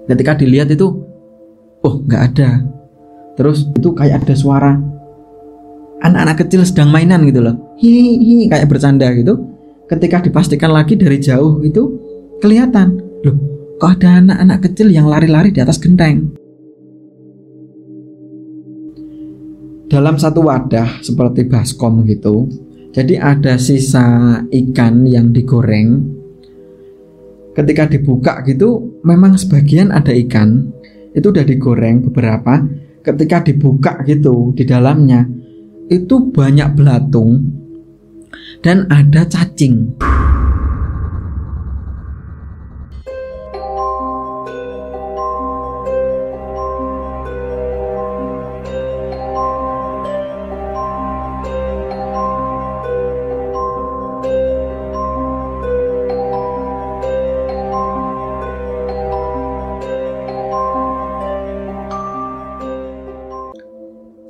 Ketika dilihat itu, oh nggak ada. Terus itu kayak ada suara anak-anak kecil sedang mainan gitu loh, hihi kayak bercanda gitu. Ketika dipastikan lagi dari jauh itu kelihatan, loh kok ada anak-anak kecil yang lari-lari di atas genteng. Dalam satu wadah seperti baskom gitu, jadi ada sisa ikan yang digoreng. Ketika dibuka gitu, memang sebagian ada ikan, itu udah digoreng beberapa. Ketika dibuka gitu, di dalamnya itu banyak belatung dan ada cacing.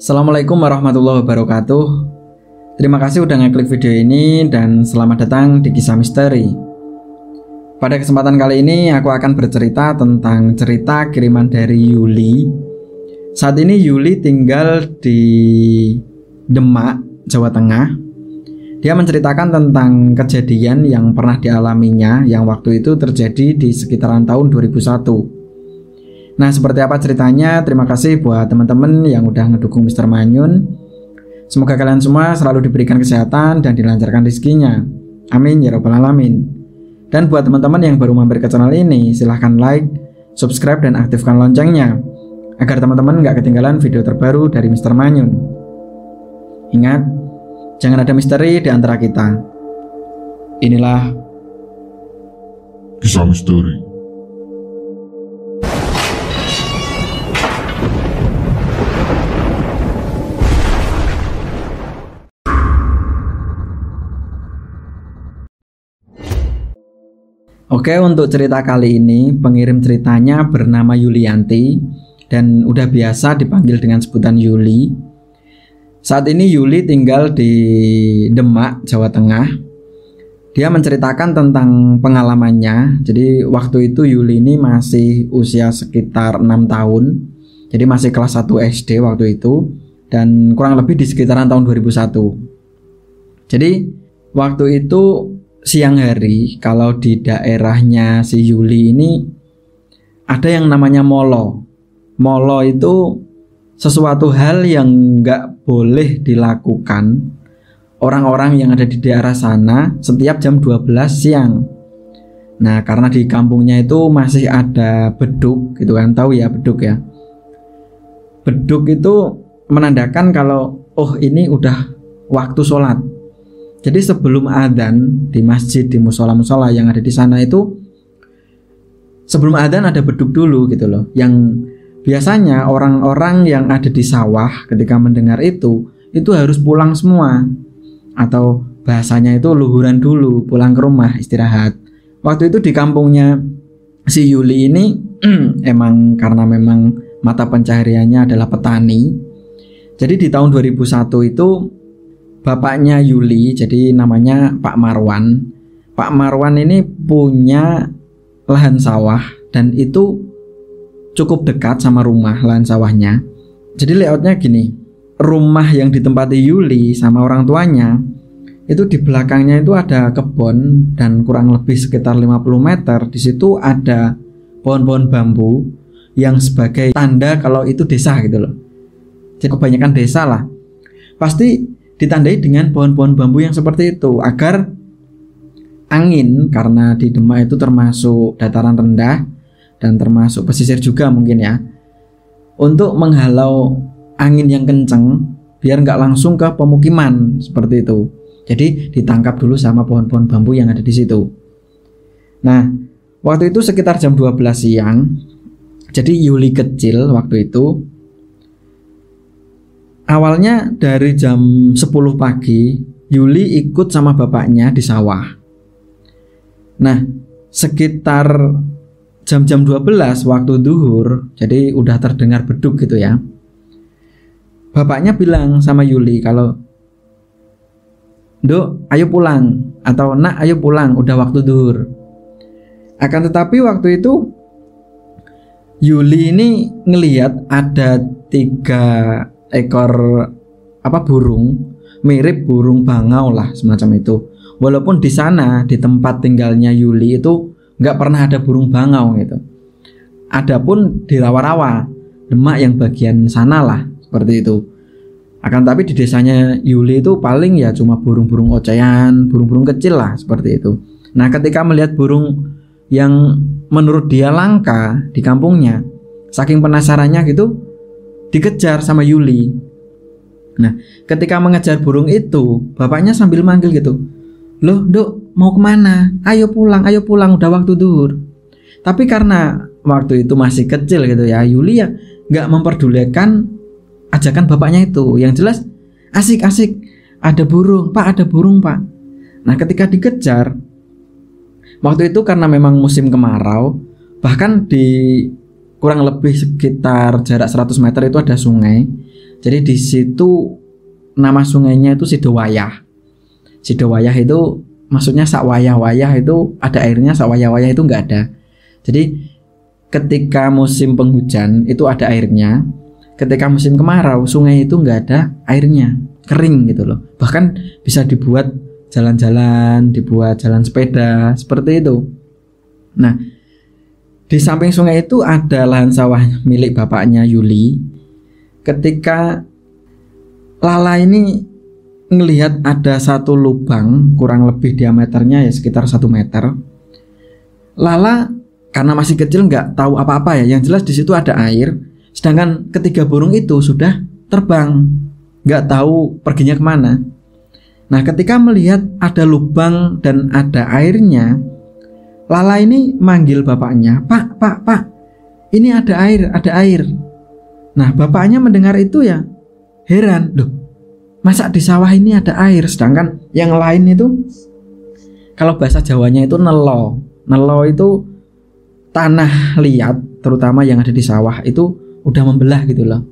Assalamualaikum warahmatullahi wabarakatuh. Terima kasih udah ngeklik video ini dan selamat datang di Kisah Misteri. Pada kesempatan kali ini aku akan bercerita tentang cerita kiriman dari Yuli. Saat ini Yuli tinggal di Demak, Jawa Tengah. Dia menceritakan tentang kejadian yang pernah dialaminya yang waktu itu terjadi di sekitaran tahun 2001. Nah, seperti apa ceritanya? Terima kasih buat teman-teman yang udah ngedukung Mr. Manyun. Semoga kalian semua selalu diberikan kesehatan dan dilancarkan rezekinya. Amin ya rabbal alamin. Dan buat teman-teman yang baru mampir ke channel ini, silahkan like, subscribe, dan aktifkan loncengnya agar teman-teman gak ketinggalan video terbaru dari Mr. Manyun. Ingat, jangan ada misteri di antara kita. Inilah Kisah Misteri. Oke, untuk cerita kali ini pengirim ceritanya bernama Yulianti dan udah biasa dipanggil dengan sebutan Yuli. Saat ini Yuli tinggal di Demak, Jawa Tengah. Dia menceritakan tentang pengalamannya. Jadi waktu itu Yuli ini masih usia sekitar 6 tahun. Jadi masih kelas 1 SD waktu itu, dan kurang lebih di sekitaran tahun 2001. Jadi waktu itu siang hari, kalau di daerahnya si Yuli ini ada yang namanya molo. Molo itu sesuatu hal yang nggak boleh dilakukan orang-orang yang ada di daerah sana setiap jam 12 siang. Nah, karena di kampungnya itu masih ada beduk gitu kan, tahu ya beduk ya. Beduk itu menandakan kalau oh ini udah waktu sholat. Jadi sebelum adzan di masjid, di musola-musola yang ada di sana itu, sebelum adzan ada beduk dulu gitu loh. Yang biasanya orang-orang yang ada di sawah ketika mendengar itu harus pulang semua. Atau bahasanya itu luhuran dulu, pulang ke rumah istirahat. Waktu itu di kampungnya si Yuli ini emang karena memang mata pencahariannya adalah petani. Jadi di tahun 2001 itu bapaknya Yuli, jadi namanya Pak Marwan. Pak Marwan ini punya lahan sawah dan itu cukup dekat sama rumah lahan sawahnya. Jadi layoutnya gini, rumah yang ditempati Yuli sama orang tuanya itu di belakangnya itu ada kebun dan kurang lebih sekitar 50 meter. Di situ ada pohon-pohon bambu yang sebagai tanda kalau itu desa gitu loh. Jadi kebanyakan desa lah pasti ditandai dengan pohon-pohon bambu yang seperti itu agar angin, karena di Demak itu termasuk dataran rendah dan termasuk pesisir juga mungkin ya, untuk menghalau angin yang kenceng biar nggak langsung ke pemukiman seperti itu. Jadi ditangkap dulu sama pohon-pohon bambu yang ada di situ. Nah, waktu itu sekitar jam 12 siang. Jadi Yuli kecil waktu itu. Awalnya dari jam 10 pagi Yuli ikut sama bapaknya di sawah. Nah, sekitar jam-jam 12 waktu duhur, jadi udah terdengar beduk gitu ya. Bapaknya bilang sama Yuli kalau, "Dok, ayo pulang," atau "Nak, ayo pulang, udah waktu duhur." Akan tetapi waktu itu Yuli ini ngelihat ada 3 ekor burung, mirip burung bangau lah semacam itu. Walaupun di sana di tempat tinggalnya Yuli itu nggak pernah ada burung bangau gitu. Adapun di rawa-rawa Demak yang bagian sana lah seperti itu. Akan tapi di desanya Yuli itu paling ya cuma burung-burung ocehan, burung-burung kecil lah seperti itu. Nah, ketika melihat burung yang menurut dia langka di kampungnya, saking penasarannya gitu dikejar sama Yuli. Nah, ketika mengejar burung itu, bapaknya sambil manggil gitu, "Loh, Dok, mau kemana? Ayo pulang, udah waktu duhur." Tapi karena waktu itu masih kecil gitu ya, Yuli ya nggak memperdulikan ajakan bapaknya itu. Yang jelas asik-asik, ada burung Pak. Nah, ketika dikejar, waktu itu karena memang musim kemarau, bahkan di kurang lebih sekitar jarak 100 meter itu ada sungai. Jadi di situ nama sungainya itu Sidowayah. Sidowayah itu maksudnya sak wayah-wayah itu ada airnya, sak wayah-wayah itu enggak ada. Jadi ketika musim penghujan itu ada airnya. Ketika musim kemarau sungai itu enggak ada airnya, kering gitu loh. Bahkan bisa dibuat jalan-jalan, dibuat jalan sepeda seperti itu. Nah, di samping sungai itu ada lahan sawah milik bapaknya Yuli. Ketika Lala ini ngelihat ada satu lubang kurang lebih diameternya ya sekitar 1 meter. Lala karena masih kecil nggak tahu apa-apa ya. Yang jelas di situ ada air. Sedangkan ketiga burung itu sudah terbang, nggak tahu perginya kemana. Nah, ketika melihat ada lubang dan ada airnya, Lala ini manggil bapaknya, Pak, ini ada air. Nah, bapaknya mendengar itu ya heran, loh, masa di sawah ini ada air, sedangkan yang lain itu kalau bahasa Jawanya itu nelo. Nelo itu tanah liat, terutama yang ada di sawah itu udah membelah gitu loh,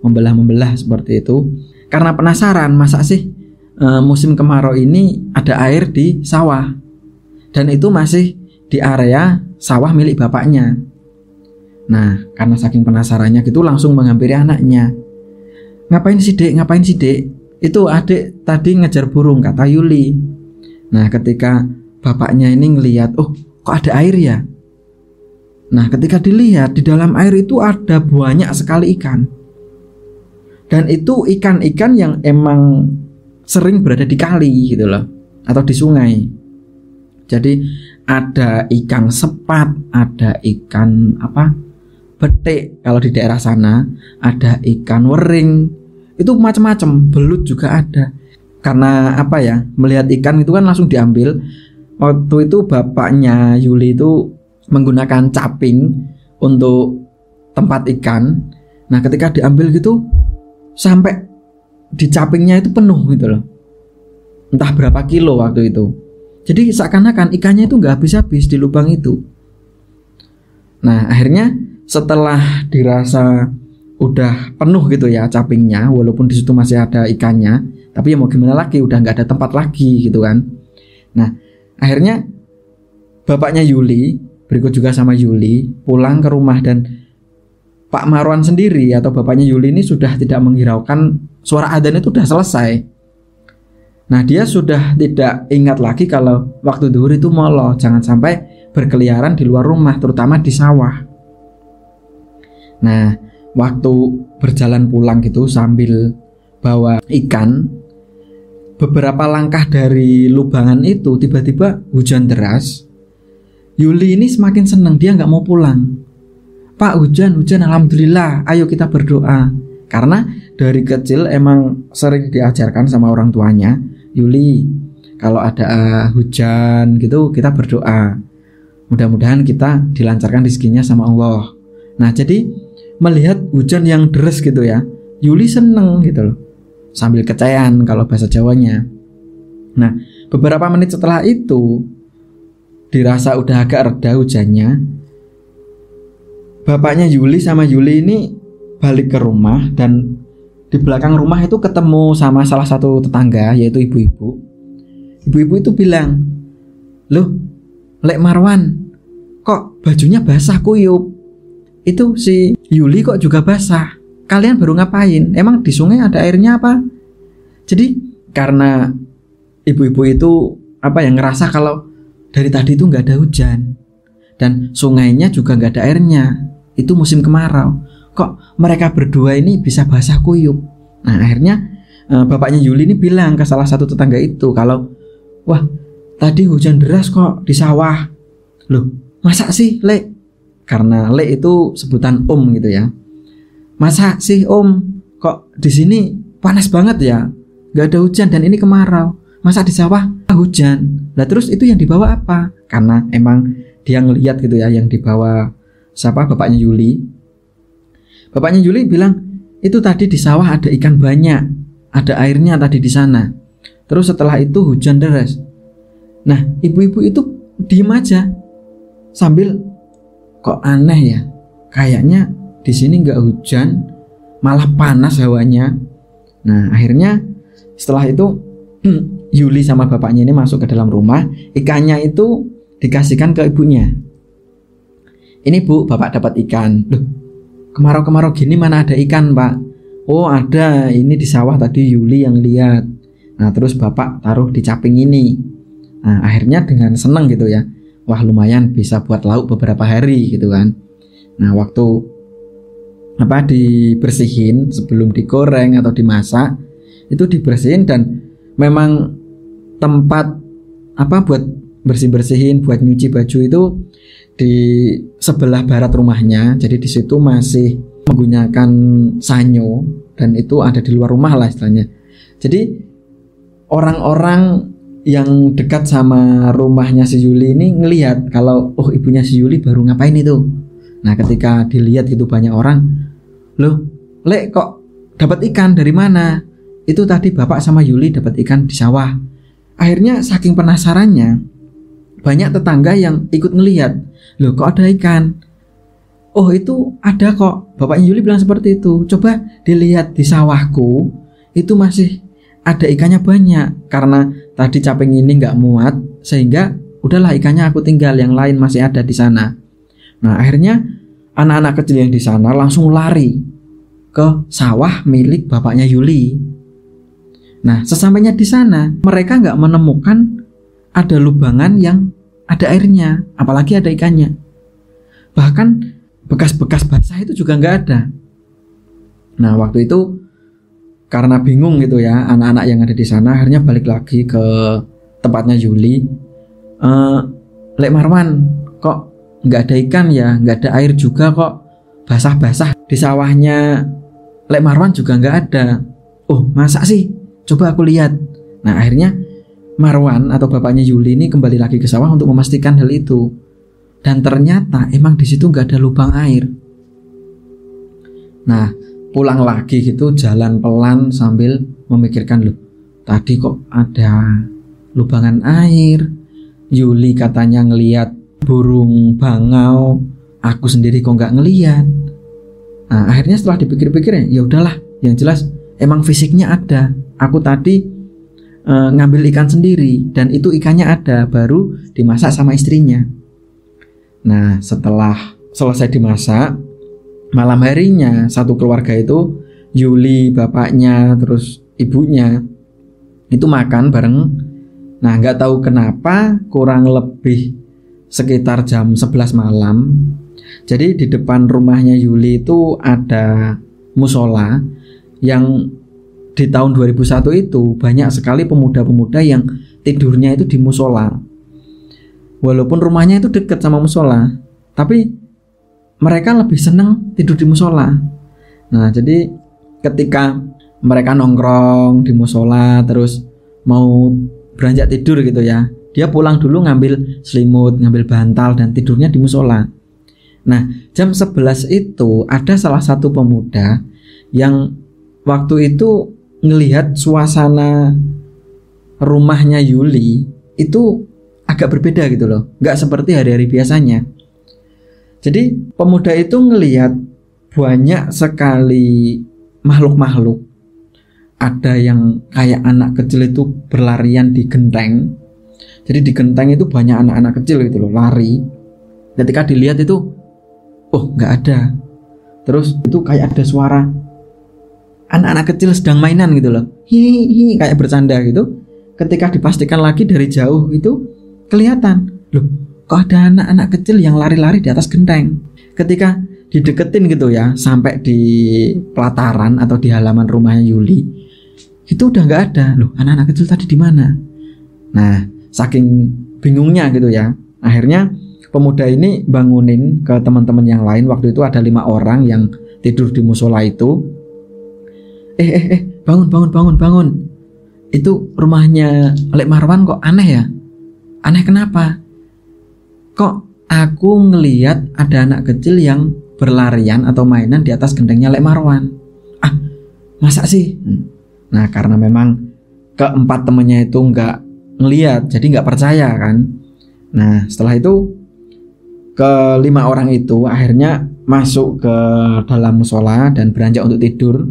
membelah seperti itu. Karena penasaran, masa sih musim kemarau ini ada air di sawah, dan itu masih di area sawah milik bapaknya. Nah, karena saking penasarannya gitu langsung menghampiri anaknya. Ngapain sih dek? Itu adik tadi ngejar burung, kata Yuli. Nah, ketika bapaknya ini ngelihat, oh kok ada air ya? Nah, ketika dilihat di dalam air itu ada banyak sekali ikan. Dan itu ikan-ikan yang emang sering berada di kali gitu loh, atau di sungai. Jadi ada ikan sepat, ada ikan betik kalau di daerah sana, ada ikan wering, itu macam-macam, belut juga ada. Karena melihat ikan itu kan langsung diambil. Waktu itu bapaknya Yuli itu menggunakan caping untuk tempat ikan. Nah, ketika diambil gitu sampai di capingnya itu penuh gitu loh, entah berapa kilo waktu itu. Jadi seakan-akan ikannya itu nggak habis-habis di lubang itu. Nah, akhirnya setelah dirasa udah penuh gitu ya capingnya, walaupun di situ masih ada ikannya, tapi ya mau gimana lagi, udah nggak ada tempat lagi gitu kan. Nah, akhirnya bapaknya Yuli berikut juga sama Yuli pulang ke rumah, dan Pak Marwan sendiri atau bapaknya Yuli ini sudah tidak menghiraukan suara adzan itu udah selesai. Nah, dia sudah tidak ingat lagi kalau waktu zuhur itu molo, jangan sampai berkeliaran di luar rumah, terutama di sawah. Nah, waktu berjalan pulang gitu sambil bawa ikan, beberapa langkah dari lubangan itu tiba-tiba hujan deras. Yuli ini semakin senang, dia nggak mau pulang. Pak, hujan, alhamdulillah, ayo kita berdoa. Karena dari kecil emang sering diajarkan sama orang tuanya, Yuli, kalau ada hujan gitu kita berdoa, mudah-mudahan kita dilancarkan rezekinya sama Allah. Nah, jadi melihat hujan yang deras gitu ya, Yuli seneng gitu loh, sambil kecayan kalau bahasa Jawanya. Nah, beberapa menit setelah itu dirasa udah agak reda hujannya, bapaknya Yuli sama Yuli ini balik ke rumah, dan di belakang rumah itu ketemu sama salah satu tetangga, yaitu ibu-ibu. Ibu-ibu itu bilang, "Loh, Lek Marwan, kok bajunya basah kuyup? itu si Yuli kok juga basah. Kalian baru ngapain? Emang di sungai ada airnya apa? Jadi karena ibu-ibu itu ngerasa kalau dari tadi itu nggak ada hujan dan sungainya juga nggak ada airnya. Itu musim kemarau. Kok mereka berdua ini bisa basah kuyup? Nah akhirnya bapaknya Yuli ini bilang ke salah satu tetangga itu kalau, wah tadi hujan deras kok di sawah. Loh masa sih Le? Karena Le itu sebutan gitu ya. Masa sih kok di sini panas banget ya? Gak ada hujan dan ini kemarau. Masa di sawah hujan? Lah terus itu yang dibawa apa? Karena emang dia ngelihat gitu ya yang dibawa bapaknya Yuli. Bapaknya Yuli bilang, itu tadi di sawah ada ikan banyak, ada airnya tadi di sana. Terus setelah itu hujan deras. Nah ibu-ibu itu diem aja sambil, kok aneh ya? Kayaknya di sini nggak hujan, malah panas hawanya. Nah akhirnya setelah itu Yuli sama bapaknya ini masuk ke dalam rumah. Ikannya itu dikasihkan ke ibunya. Ini Bu, bapak dapat ikan. Loh, kemarau-kemarau gini mana ada ikan Pak? Oh ada, ini di sawah tadi Yuli yang lihat. Nah terus bapak taruh di caping ini. Nah akhirnya dengan senang gitu ya, wah lumayan bisa buat lauk beberapa hari gitu kan. Nah waktu dibersihin sebelum digoreng atau dimasak, itu dibersihin dan memang tempat buat bersih-bersihin, buat nyuci baju itu di sebelah barat rumahnya. Jadi di situ masih menggunakan sanyo dan itu ada di luar rumah lah istilahnya. Jadi orang-orang yang dekat sama rumahnya si Yuli ini ngelihat kalau ibunya si Yuli baru ngapain itu. Nah ketika dilihat gitu banyak orang, loh Le kok dapat ikan dari mana? Itu tadi bapak sama Yuli dapat ikan di sawah. Akhirnya saking penasarannya banyak tetangga yang ikut ngelihat, loh kok ada ikan? Oh itu ada kok, bapaknya Yuli bilang seperti itu. Coba dilihat di sawahku, itu masih ada ikannya banyak. Karena tadi caping ini nggak muat, sehingga udahlah ikannya aku tinggal, yang lain masih ada di sana. Nah akhirnya anak-anak kecil yang di sana langsung lari ke sawah milik bapaknya Yuli. Nah sesampainya di sana mereka nggak menemukan ada lubangan yang ada airnya, apalagi ada ikannya. Bahkan bekas-bekas basah itu juga nggak ada. Nah waktu itu karena bingung gitu ya anak-anak yang ada di sana, akhirnya balik lagi ke tempatnya Yuli. Lek Marwan, kok nggak ada ikan ya, nggak ada air juga kok, basah-basah di sawahnya Lek Marwan juga nggak ada. Oh masa sih? Coba aku lihat. Nah akhirnya Marwan atau bapaknya Yuli ini kembali lagi ke sawah untuk memastikan hal itu. Dan ternyata emang di situ nggak ada lubang air. Nah pulang lagi gitu jalan pelan sambil memikirkan, loh tadi kok ada lubangan air. Yuli katanya ngelihat burung bangau, aku sendiri kok nggak ngelihat. Nah akhirnya setelah dipikir-pikir ya udahlah, yang jelas emang fisiknya ada. Aku tadi ngambil ikan sendiri dan itu ikannya ada, baru dimasak sama istrinya. Nah setelah selesai dimasak, malam harinya satu keluarga itu, Yuli, bapaknya, terus ibunya itu makan bareng. Nah nggak tahu kenapa kurang lebih sekitar jam 11 malam. Jadi di depan rumahnya Yuli itu ada musola yang di tahun 2001 itu banyak sekali pemuda-pemuda yang tidurnya itu di musola. Walaupun rumahnya itu dekat sama musola, tapi mereka lebih senang tidur di musola. Nah jadi ketika mereka nongkrong di musola terus mau beranjak tidur gitu ya, dia pulang dulu ngambil selimut, ngambil bantal dan tidurnya di musola. Nah jam 11 itu ada salah satu pemuda yang waktu itu ngelihat suasana rumahnya Yuli itu agak berbeda gitu loh, nggak seperti hari-hari biasanya. Jadi pemuda itu ngelihat banyak sekali makhluk-makhluk. Ada yang kayak anak kecil itu berlarian di genteng. Jadi di genteng itu banyak anak-anak kecil gitu loh, lari. Ketika dilihat itu Oh, nggak ada. Terus itu kayak ada suara anak-anak kecil sedang mainan gitu loh. Hi, kayak bercanda gitu. Ketika dipastikan lagi dari jauh itu kelihatan, loh, kok ada anak-anak kecil yang lari-lari di atas genteng. Ketika dideketin gitu ya, sampai di pelataran atau di halaman rumahnya Yuli, itu udah nggak ada. Loh, anak-anak kecil tadi di mana? Nah, saking bingungnya gitu ya, akhirnya pemuda ini bangunin ke teman-teman yang lain. Waktu itu ada 5 orang yang tidur di musola itu. Bangun. Itu rumahnya Lek Marwan kok aneh ya? Aneh kenapa? Kok aku ngelihat ada anak kecil yang berlarian atau mainan di atas gentengnya Lek Marwan? Ah, masa sih? Nah, karena memang keempat temannya itu nggak ngelihat, jadi nggak percaya kan. Nah, setelah itu ke-5 orang itu akhirnya masuk ke dalam musola dan beranjak untuk tidur.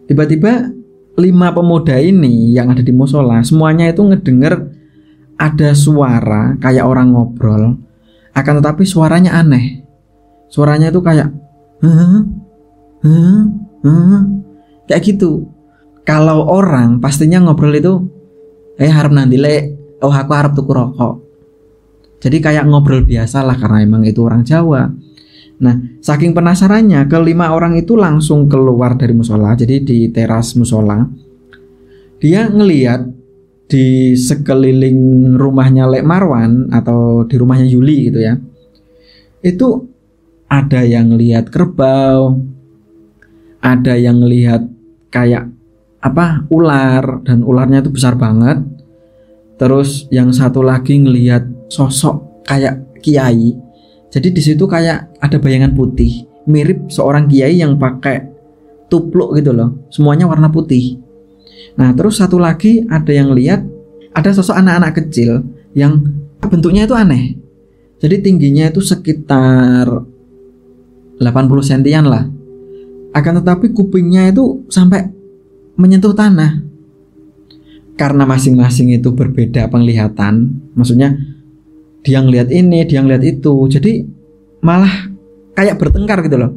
Tiba-tiba 5 pemuda ini yang ada di musola semuanya itu ngedenger ada suara kayak orang ngobrol, akan tetapi suaranya aneh. Suaranya itu kayak kayak gitu. Kalau orang pastinya ngobrol itu harap nanti lek, oh aku harap tuku rokok. Jadi kayak ngobrol biasa lah karena emang itu orang Jawa. Nah, saking penasarannya, ke-5 orang itu langsung keluar dari musola. Jadi di teras musola, dia ngeliat di sekeliling rumahnya Lek Marwan atau di rumahnya Yuli gitu ya, itu ada yang ngelihat kerbau, ada yang ngelihat kayak ular, dan ularnya itu besar banget. Terus yang satu lagi ngelihat sosok kayak kiai. Jadi di situ kayak ada bayangan putih, mirip seorang kiai yang pakai tupluk gitu loh. Semuanya warna putih. Nah, terus satu lagi ada yang lihat ada sosok anak-anak kecil yang bentuknya itu aneh. Jadi tingginya itu sekitar 80 sentian lah. Akan tetapi kupingnya itu sampai menyentuh tanah. Karena masing-masing itu berbeda penglihatan, maksudnya dia ngeliat ini, dia ngeliat itu, jadi malah kayak bertengkar gitu loh.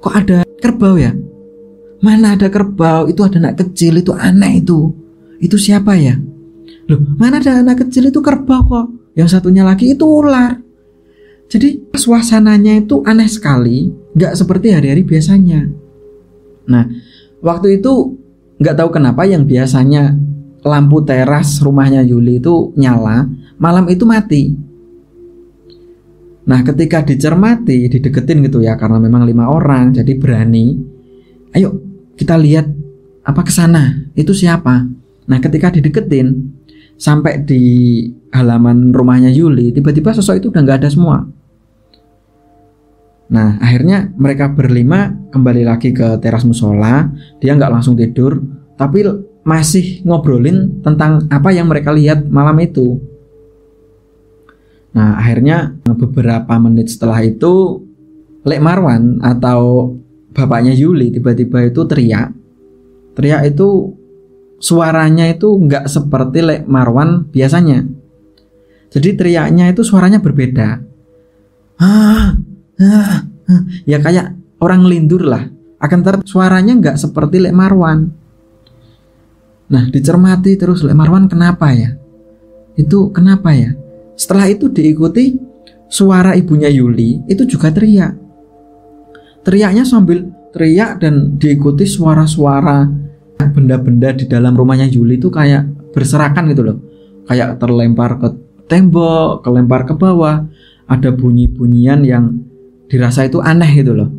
Kok ada kerbau ya? Mana ada kerbau? Itu ada anak kecil, itu aneh itu. Itu siapa ya? Loh, mana ada anak kecil itu kerbau kok? Yang satunya lagi itu ular. Jadi suasananya itu aneh sekali, gak seperti hari-hari biasanya. Nah, waktu itu gak tahu kenapa yang biasanya lampu teras rumahnya Yuli itu nyala, malam itu mati. Nah, ketika dicermati, dideketin gitu ya, karena memang 5 orang, jadi berani. Ayo kita lihat ke sana. Itu siapa? Nah, ketika dideketin sampai di halaman rumahnya Yuli, tiba-tiba sosok itu udah nggak ada semua. Nah, akhirnya mereka berlima kembali lagi ke teras musola. Dia nggak langsung tidur, tapi masih ngobrolin tentang apa yang mereka lihat malam itu. Nah, akhirnya beberapa menit setelah itu Lek Marwan atau bapaknya Yuli tiba-tiba itu teriak. Teriak itu suaranya itu nggak seperti Lek Marwan biasanya. Jadi teriaknya itu suaranya berbeda. Ya kayak orang ngelindur lah. Akan tetapi suaranya nggak seperti Lek Marwan. Nah, dicermati terus, Lek Marwan kenapa ya? Itu kenapa ya? Setelah itu diikuti suara ibunya Yuli, itu juga teriak. Teriaknya sambil teriak dan diikuti suara-suara benda-benda di dalam rumahnya Yuli itu kayak berserakan gitu loh. Kayak terlempar ke tembok, kelempar ke bawah. Ada bunyi-bunyian yang dirasa itu aneh gitu loh.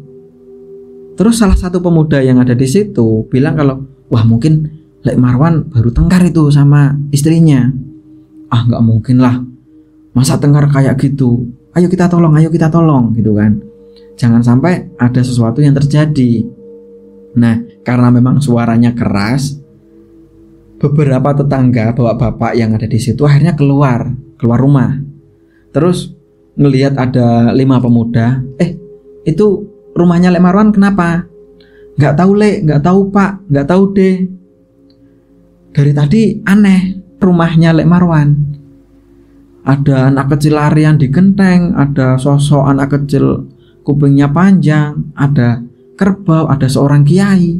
Terus salah satu pemuda yang ada di situ bilang kalau, wah mungkin Lek Marwan baru tengkar itu sama istrinya. Nggak mungkin lah, masa tengkar kayak gitu. Ayo kita tolong gitu kan. Jangan sampai ada sesuatu yang terjadi. Nah, karena memang suaranya keras, beberapa tetangga bapak-bapak yang ada di situ akhirnya keluar rumah. Terus ngelihat ada 5 pemuda. Itu rumahnya Lek Marwan kenapa? Nggak tahu Lek, nggak tahu Pak, nggak tahu deh. Dari tadi aneh rumahnya Lek Marwan. ada anak kecil larian di genteng, ada sosok anak kecil kupingnya panjang, ada kerbau, ada seorang kiai.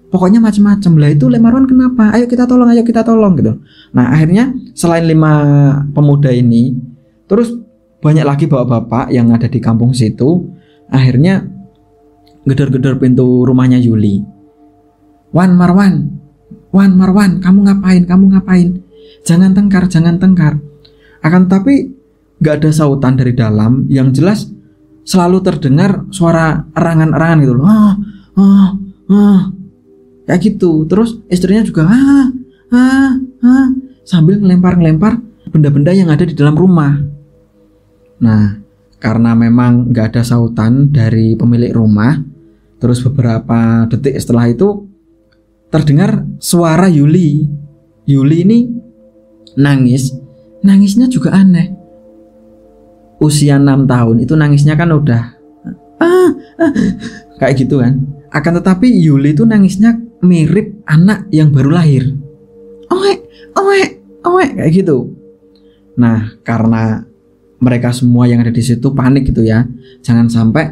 Pokoknya macam-macam lah. Itu Lek Marwan kenapa? Ayo kita tolong gitu. Nah akhirnya selain 5 pemuda ini, terus banyak lagi bapak-bapak yang ada di kampung situ. Akhirnya gedor-gedor pintu rumahnya Yuli. Wan Marwan, kamu ngapain? Jangan tengkar. Akan tapi gak ada sautan dari dalam. Yang jelas selalu terdengar suara erangan-erangan gitu loh. Kayak gitu. Terus istrinya juga sambil ngelempar benda-benda yang ada di dalam rumah. Nah, karena memang gak ada sautan dari pemilik rumah, terus beberapa detik setelah itu terdengar suara Yuli. Yuli ini nangisnya juga aneh. Usia 6 tahun itu nangisnya kan udah kayak gitu kan. Akan tetapi Yuli itu nangisnya mirip anak yang baru lahir. Kayak gitu. Nah, karena mereka semua yang ada di situ panik gitu ya. Jangan sampai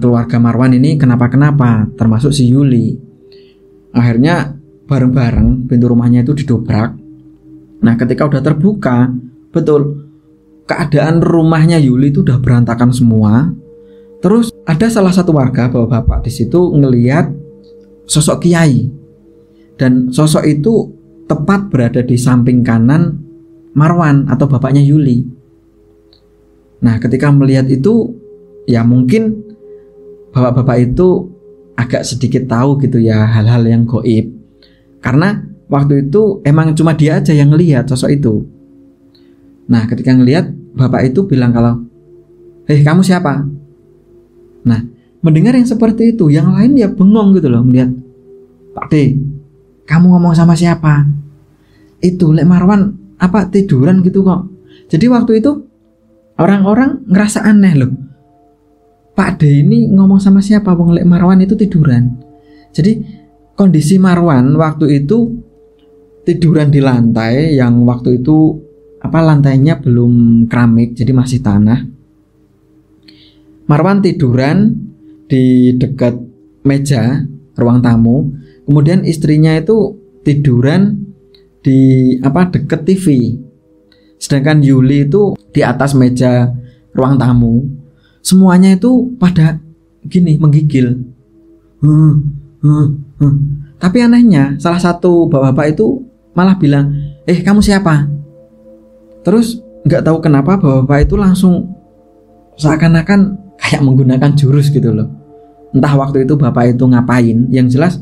keluarga Marwan ini kenapa-kenapa, termasuk si Yuli. Akhirnya bareng-bareng pintu rumahnya itu didobrak. Nah, ketika udah terbuka, betul keadaan rumahnya Yuli itu udah berantakan semua. Terus ada salah satu warga bapak-bapak di situ ngelihat sosok kiai. Dan sosok itu tepat berada di samping kanan Marwan atau bapaknya Yuli. Nah, ketika melihat itu, ya mungkin bapak-bapak itu agak sedikit tahu gitu ya hal-hal yang gaib. Karena waktu itu emang cuma dia aja yang lihat sosok itu. Nah, ketika ngelihat, bapak itu bilang kalau, kamu siapa? Nah, mendengar yang seperti itu, yang lain ya bengong gitu loh melihat. Pak D, kamu ngomong sama siapa? Itu Lek Marwan tiduran gitu kok. Jadi waktu itu orang-orang ngerasa aneh loh. Pak D ini ngomong sama siapa? Wong Lek Marwan itu tiduran. Jadi kondisi Marwan waktu itu tiduran di lantai yang waktu itu lantainya belum keramik, jadi masih tanah. Marwan tiduran di dekat meja ruang tamu. Kemudian istrinya itu tiduran di dekat TV. Sedangkan Yuli itu di atas meja ruang tamu. Semuanya itu pada gini menggigil. Tapi anehnya salah satu bapak-bapak itu malah bilang, kamu siapa? Terus nggak tahu kenapa bapak-bapak itu langsung seakan-akan kayak menggunakan jurus gitu loh. Entah waktu itu bapak itu ngapain. Yang jelas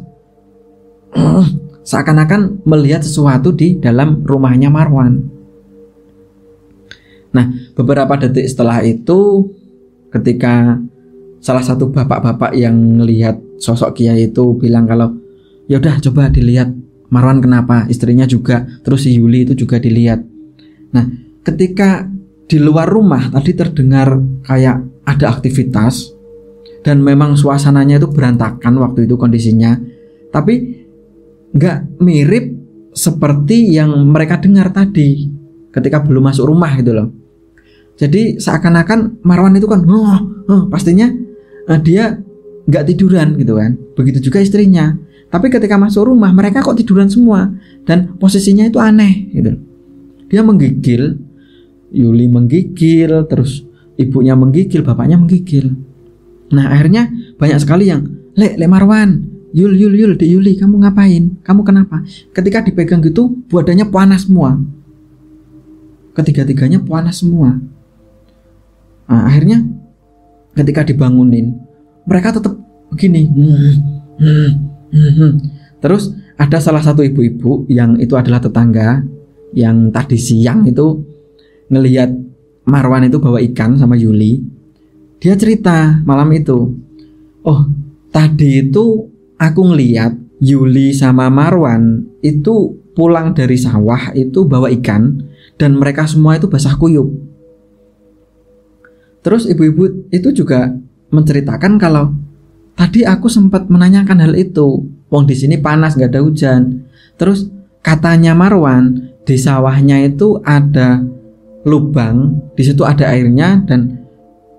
seakan-akan melihat sesuatu di dalam rumahnya Marwan. Nah, beberapa detik setelah itu, ketika salah satu bapak-bapak yang melihat sosok kiai itu bilang kalau, ya udah coba dilihat Marwan kenapa, istrinya juga, terus si Yuli itu juga dilihat. Nah, ketika di luar rumah tadi terdengar kayak ada aktivitas dan memang suasananya itu berantakan waktu itu kondisinya, tapi nggak mirip seperti yang mereka dengar tadi ketika belum masuk rumah gitu loh. Jadi seakan-akan Marwan itu kan pastinya dia nggak tiduran gitu kan. Begitu juga istrinya. Tapi ketika masuk rumah mereka kok tiduran semua dan posisinya itu aneh gitu. Dia menggigil, Yuli menggigil, terus ibunya menggigil, bapaknya menggigil. Nah, akhirnya banyak sekali yang Lek Marwan, Yul, Dek Yuli, kamu ngapain? Kamu kenapa? Ketika dipegang gitu, badannya panas semua. Ketiga-tiganya panas semua. Nah, akhirnya ketika dibangunin, mereka tetap begini. Terus ada salah satu ibu-ibu yang itu adalah tetangga yang tadi siang itu ngelihat Marwan itu bawa ikan sama Yuli. Dia cerita malam itu, tadi itu aku ngelihat Yuli sama Marwan itu pulang dari sawah itu bawa ikan dan mereka semua itu basah kuyup. Terus ibu-ibu itu juga menceritakan kalau tadi aku sempat menanyakan hal itu. Wong di sini panas, nggak ada hujan. Terus katanya Marwan di sawahnya itu ada lubang, di situ ada airnya dan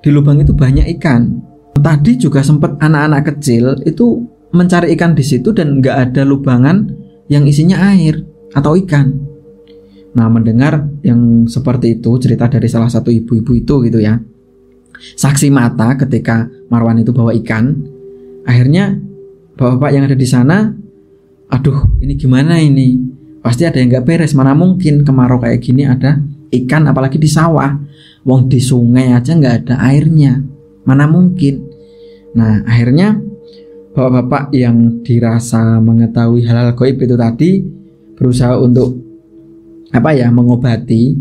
di lubang itu banyak ikan. Tadi juga sempat anak-anak kecil itu mencari ikan di situ dan nggak ada lubangan yang isinya air atau ikan. Nah, mendengar yang seperti itu, cerita dari salah satu ibu-ibu itu gitu ya, saksi mata ketika Marwan itu bawa ikan, akhirnya bapak-bapak yang ada di sana, aduh ini gimana ini, pasti ada yang nggak beres, mana mungkin kemarau kayak gini ada ikan, apalagi di sawah, wong di sungai aja nggak ada airnya, mana mungkin. Nah, akhirnya bapak-bapak yang dirasa mengetahui hal-hal gaib itu tadi berusaha untuk mengobati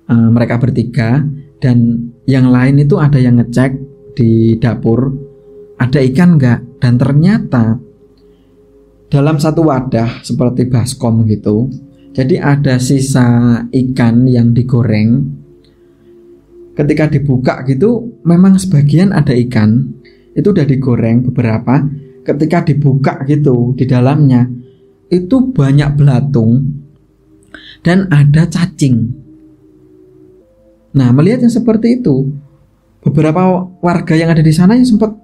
mereka bertiga, dan yang lain itu ada yang ngecek di dapur ada ikan enggak, dan ternyata dalam satu wadah seperti baskom gitu, jadi ada sisa ikan yang digoreng. Ketika dibuka gitu memang sebagian ada ikan itu udah digoreng beberapa. Ketika dibuka gitu, di dalamnya itu banyak belatung dan ada cacing. Nah, melihat yang seperti itu, beberapa warga yang ada di sana yang sempat,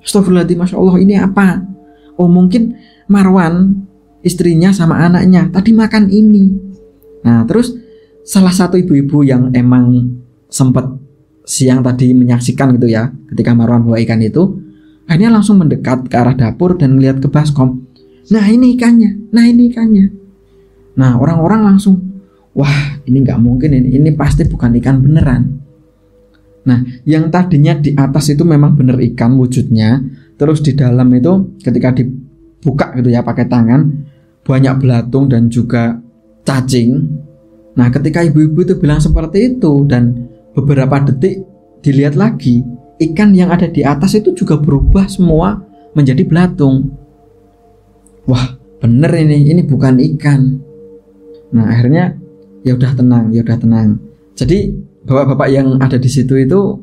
astagfirullahaladzim, masya Allah, ini apa? Oh, mungkin Marwan istrinya sama anaknya tadi makan ini. Nah, terus salah satu ibu-ibu yang emang sempat siang tadi menyaksikan gitu ya, ketika Marwan bawa ikan itu, akhirnya langsung mendekat ke arah dapur dan melihat ke baskom. Nah, ini ikannya. Nah, orang-orang langsung, wah ini nggak mungkin, ini pasti bukan ikan beneran. Nah, yang tadinya di atas itu memang bener ikan wujudnya, terus di dalam itu ketika dibuka gitu ya pakai tangan, banyak belatung dan juga cacing. Nah, ketika ibu-ibu itu bilang seperti itu dan beberapa detik dilihat lagi, ikan yang ada di atas itu juga berubah semua menjadi belatung. Wah, bener ini bukan ikan. Nah, akhirnya ya udah tenang. Jadi bapak-bapak yang ada di situ itu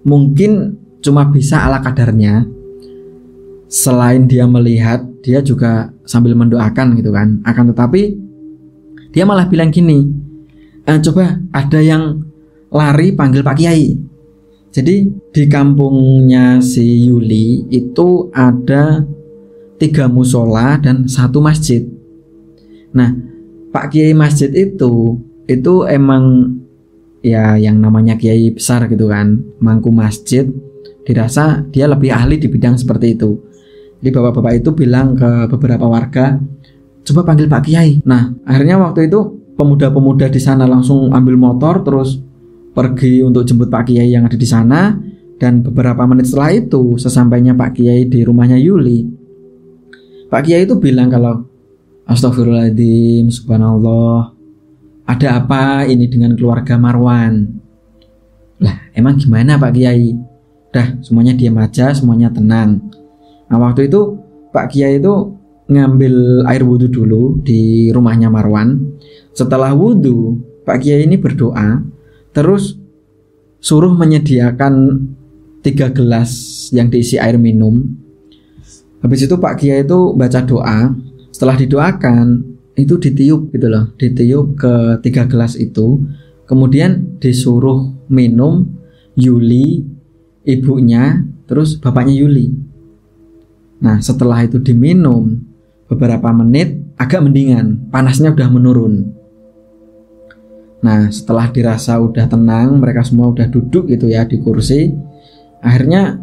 mungkin cuma bisa ala kadarnya. Selain dia melihat, dia juga sambil mendoakan gitu kan. Akan tetapi dia malah bilang gini, coba ada yang lari panggil Pak Kiai. Jadi di kampungnya si Yuli itu ada 3 musola dan 1 masjid. Nah, Pak Kiai masjid itu emang ya yang namanya kiai besar gitu kan, mangku masjid, dirasa dia lebih ahli di bidang seperti itu. Jadi bapak-bapak itu bilang ke beberapa warga, coba panggil Pak Kiai. Nah, akhirnya waktu itu pemuda-pemuda di sana langsung ambil motor terus pergi untuk jemput Pak Kiai yang ada di sana. Dan beberapa menit setelah itu, sesampainya Pak Kiai di rumahnya Yuli, Pak Kiai itu bilang kalau, astagfirullahaladzim, subhanallah, ada apa ini dengan keluarga Marwan? Lah, emang gimana Pak Kiai? Dah, semuanya diam aja, semuanya tenang. Nah, waktu itu Pak Kiai itu ngambil air wudhu dulu di rumahnya Marwan. Setelah wudhu, Pak Kiai ini berdoa, terus suruh menyediakan 3 gelas yang diisi air minum. Habis itu Pak Kiai itu baca doa. Setelah didoakan, itu ditiup gitu loh, ditiup ke 3 gelas itu. Kemudian disuruh minum Yuli, ibunya, terus bapaknya Yuli. Nah, setelah itu diminum beberapa menit, agak mendingan, panasnya udah menurun. Nah, setelah dirasa udah tenang, mereka semua udah duduk gitu ya di kursi. Akhirnya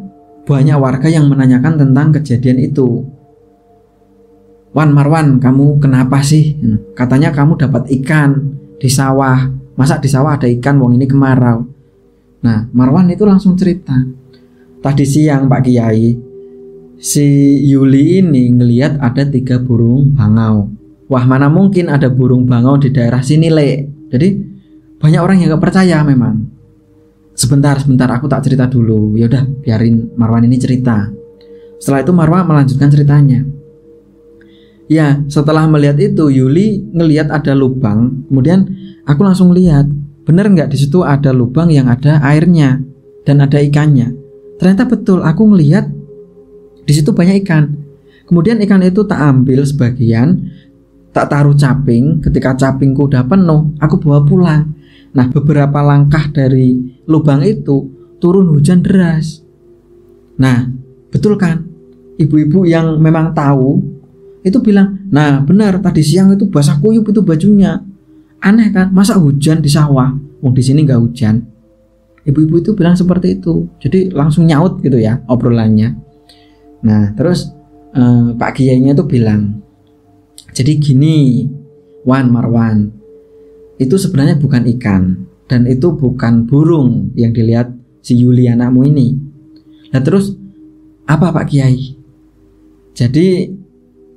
banyak warga yang menanyakan tentang kejadian itu. Wan, Marwan, kamu kenapa sih? Katanya kamu dapat ikan di sawah. Masa di sawah ada ikan, wong ini kemarau. Nah, Marwan itu langsung cerita. Tadi siang Pak Kiai, si Yuli ini ngelihat ada 3 burung bangau. Wah, mana mungkin ada burung bangau di daerah sini, Le. Jadi banyak orang yang gak percaya memang. Sebentar, aku tak cerita dulu. Ya udah, biarin Marwan ini cerita. Setelah itu Marwan melanjutkan ceritanya. Ya, setelah melihat itu, Yuli ngelihat ada lubang. Kemudian aku langsung lihat, bener nggak di situ ada lubang yang ada airnya dan ada ikannya. Ternyata betul, aku ngelihat di situ banyak ikan. Kemudian ikan itu tak ambil sebagian, tak taruh caping. Ketika capingku udah penuh, aku bawa pulang. Nah, beberapa langkah dari lubang itu turun hujan deras. Nah, betul kan? Ibu-ibu yang memang tahu itu bilang, nah benar tadi siang itu basah kuyup itu bajunya. Aneh kan? Masa hujan di sawah? Di sini nggak hujan. Ibu-ibu itu bilang seperti itu. Jadi langsung nyaut gitu ya obrolannya. Nah, terus Pak Kiainya tuh bilang, jadi gini, Marwan, itu sebenarnya bukan ikan dan itu bukan burung yang dilihat si Yuli anakmu ini. Nah terus apa Pak Kiai? Jadi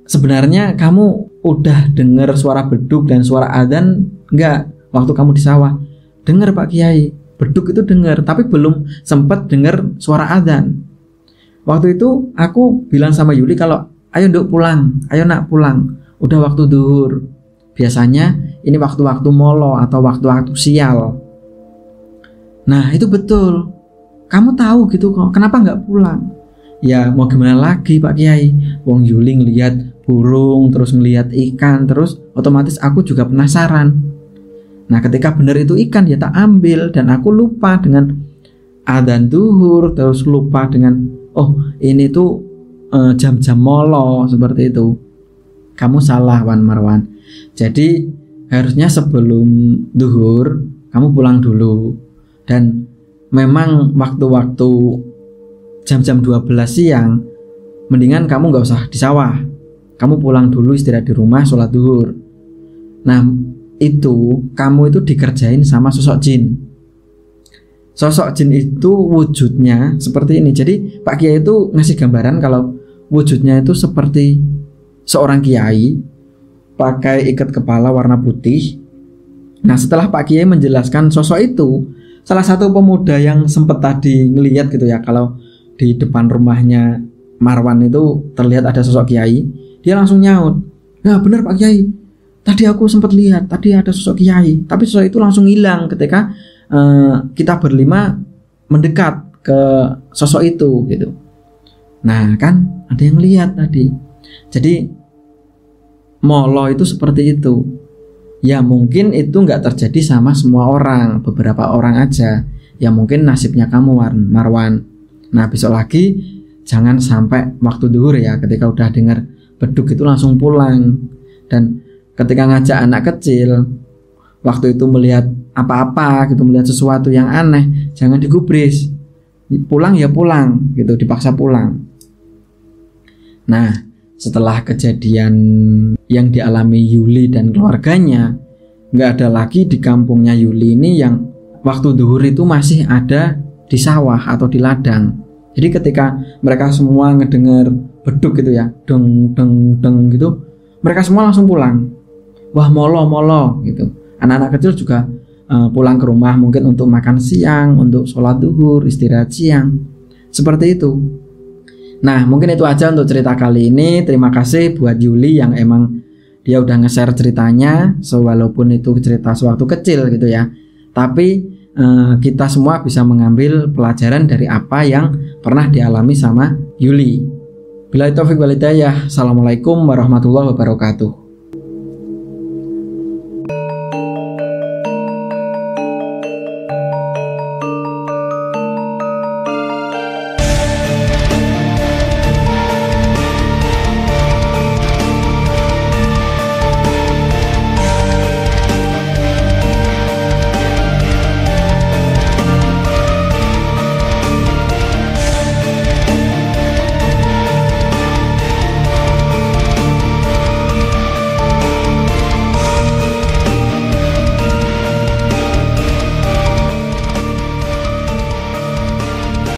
sebenarnya kamu udah dengar suara beduk dan suara adzan enggak waktu kamu di sawah? Dengar Pak Kiai, beduk itu dengar, tapi belum sempat dengar suara adzan. Waktu itu aku bilang sama Yuli kalau ayo Nduk pulang, ayo nak pulang, udah waktu duhur. Biasanya ini waktu-waktu molo atau waktu-waktu sial. Nah itu betul, kamu tahu gitu kok, kenapa nggak pulang? Ya mau gimana lagi Pak Kiai, wong Yuli ngelihat burung, terus ngelihat ikan, terus otomatis aku juga penasaran. Nah ketika benar itu ikan ya tak ambil, dan aku lupa dengan adzan duhur, terus lupa dengan oh ini tuh jam-jam molo seperti itu. Kamu salah Marwan. Jadi harusnya sebelum duhur kamu pulang dulu. Dan memang waktu-waktu jam-jam 12 siang mendingan kamu gak usah di sawah. Kamu pulang dulu, istirahat di rumah, sholat duhur. Nah itu kamu itu dikerjain sama sosok jin. Sosok jin itu wujudnya seperti ini. Jadi Pak Kiai itu ngasih gambaran kalau wujudnya itu seperti seorang kiai pakai ikat kepala warna putih. Nah setelah Pak Kiai menjelaskan sosok itu, salah satu pemuda yang sempat tadi ngelihat gitu ya, kalau di depan rumahnya Marwan itu terlihat ada sosok kiai, dia langsung nyaut, ya benar Pak Kiai, tadi aku sempat lihat, tadi ada sosok kiai, tapi sosok itu langsung hilang ketika kita berlima mendekat ke sosok itu gitu. Nah kan ada yang lihat tadi. Jadi molo itu seperti itu. Ya mungkin itu nggak terjadi sama semua orang, beberapa orang aja. Ya mungkin nasibnya kamu Marwan. Nah besok lagi jangan sampai waktu duhur ya, ketika udah dengar beduk itu langsung pulang. Dan ketika ngajak anak kecil, waktu itu melihat apa-apa gitu, melihat sesuatu yang aneh, jangan digubris. Pulang ya pulang gitu, dipaksa pulang. Nah setelah kejadian yang dialami Yuli dan keluarganya, nggak ada lagi di kampungnya Yuli ini yang waktu duhur itu masih ada di sawah atau di ladang. Jadi ketika mereka semua ngedengar beduk gitu ya, deng deng deng gitu, mereka semua langsung pulang. Wah molo gitu. Anak-anak kecil juga pulang ke rumah mungkin untuk makan siang, untuk sholat duhur, istirahat siang, seperti itu. Nah mungkin itu aja untuk cerita kali ini. Terima kasih buat Yuli yang emang dia udah nge-share ceritanya, walaupun itu cerita sewaktu kecil gitu ya, tapi kita semua bisa mengambil pelajaran dari apa yang pernah dialami sama Yuli. Billahi taufiq wal hidayah. Assalamualaikum warahmatullahi wabarakatuh.